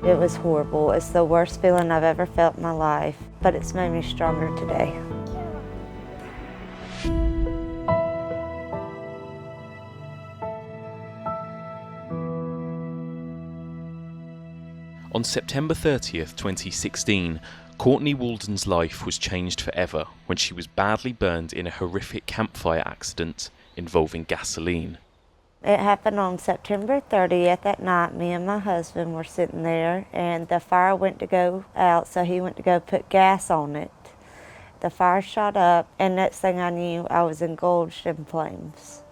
It was horrible. It's the worst feeling I've ever felt in my life, but it's made me stronger today. On September 30th, 2016, Courtney Walden's life was changed forever when she was badly burned in a horrific campfire accident involving gasoline. It happened on September 30th at night. Me and my husband were sitting there, and the fire went to go out, so he went to go put gas on it. The fire shot up, and next thing I knew, I was engulfed in flames.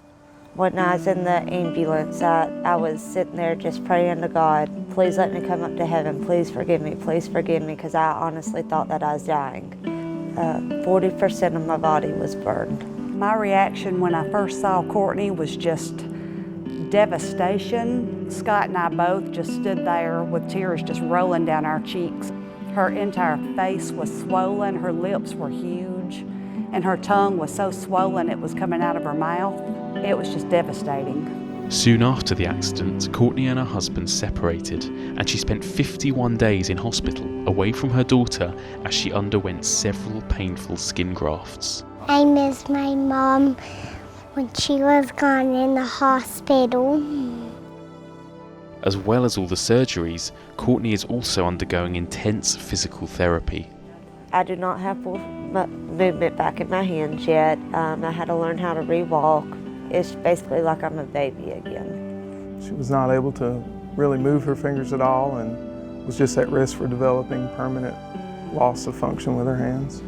When I was in the ambulance, I was sitting there just praying to God, please let me come up to heaven, please forgive me, because I honestly thought that I was dying. 40% of my body was burned. My reaction when I first saw Courtney was just devastation. Scott and I both just stood there with tears just rolling down our cheeks. Her entire face was swollen, her lips were huge, and her tongue was so swollen it was coming out of her mouth. It was just devastating. Soon after the accident, Courtney and her husband separated, and she spent 51 days in hospital away from her daughter as she underwent several painful skin grafts. I miss my mom when she was gone in the hospital. As well as all the surgeries, Courtney is also undergoing intense physical therapy. I do not have full movement back in my hands yet. I had to learn how to re-walk. It's basically like I'm a baby again. She was not able to really move her fingers at all and was just at risk for developing permanent loss of function with her hands.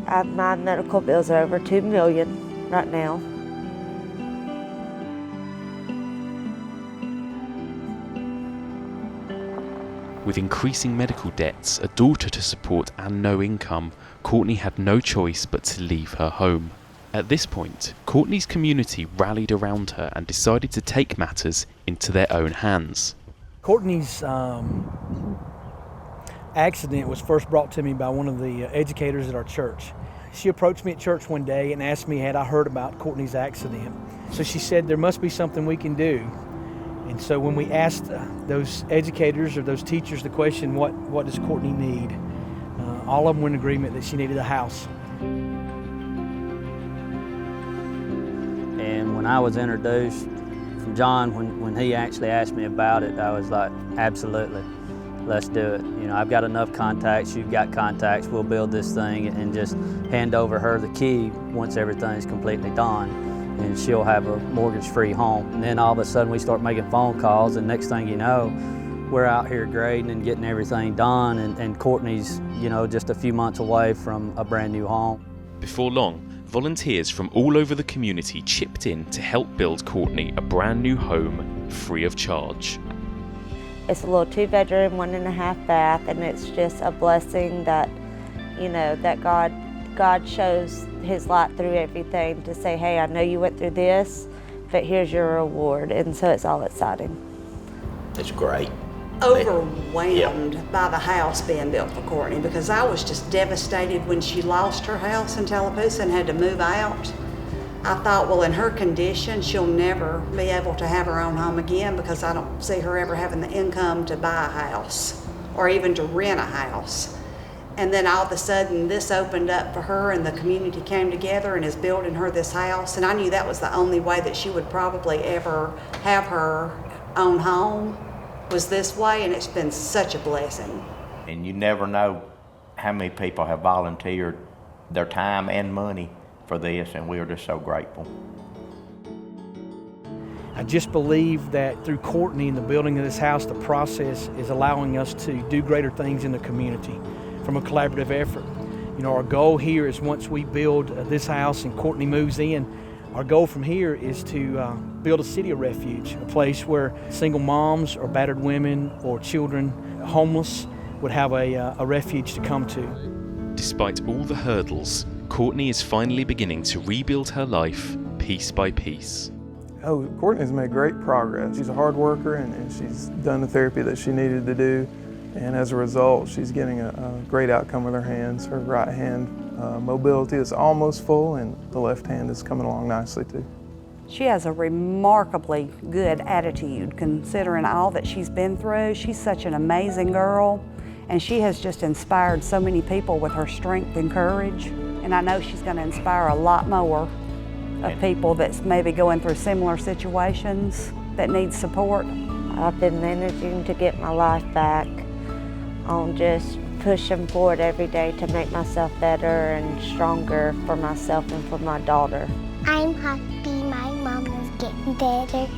My medical bills are over $2 million right now. With increasing medical debts, a daughter to support and no income, Courtney had no choice but to leave her home. At this point, Courtney's community rallied around her and decided to take matters into their own hands. Courtney's accident was first brought to me by one of the educators at our church. She approached me at church one day and asked me had I heard about Courtney's accident. So she said there must be something we can do. And so when we asked those educators or those teachers the question, what does Courtney need? All of them were in agreement that she needed a house. And when I was introduced from John, when he actually asked me about it, I was like, absolutely, let's do it. You know, I've got enough contacts, you've got contacts, we'll build this thing and just hand over her the key once everything's completely done, and she'll have a mortgage-free home. And then all of a sudden we start making phone calls, and next thing you know, we're out here grading and getting everything done, and Courtney's, you know, just a few months away from a brand new home. Before long, volunteers from all over the community chipped in to help build Courtney a brand new home free of charge. It's a little 2-bedroom, 1.5 bath, and it's just a blessing that, you know, that God shows His light through everything to say, hey, I know you went through this, but here's your reward, and so it's all exciting. It's great. Overwhelmed by the house being built for Courtney, because I was just devastated when she lost her house in Tallapoosa and had to move out. I thought, well, in her condition, she'll never be able to have her own home again, because I don't see her ever having the income to buy a house or even to rent a house. And then all of a sudden this opened up for her, and the community came together and is building her this house. And I knew that was the only way that she would probably ever have her own home, was this way, and it's been such a blessing. And you never know how many people have volunteered their time and money for this, and we are just so grateful. I just believe that through Courtney and the building of this house, the process is allowing us to do greater things in the community from a collaborative effort. You know, our goal here is once we build this house and Courtney moves in, our goal from here is to build a city of refuge, a place where single moms or battered women or children, homeless, would have a refuge to come to. Despite all the hurdles, Courtney is finally beginning to rebuild her life piece by piece. Oh, Courtney's made great progress. She's a hard worker, and she's done the therapy that she needed to do. And as a result, she's getting a great outcome with her hands. Her right hand mobility is almost full, and the left hand is coming along nicely too. She has a remarkably good attitude considering all that she's been through. She's such an amazing girl, and she has just inspired so many people with her strength and courage. And I know she's going to inspire a lot more of people that's maybe going through similar situations that need support. I've been managing to get my life back on just pushing forward every day to make myself better and stronger for myself and for my daughter. I'm happy my mom is getting better.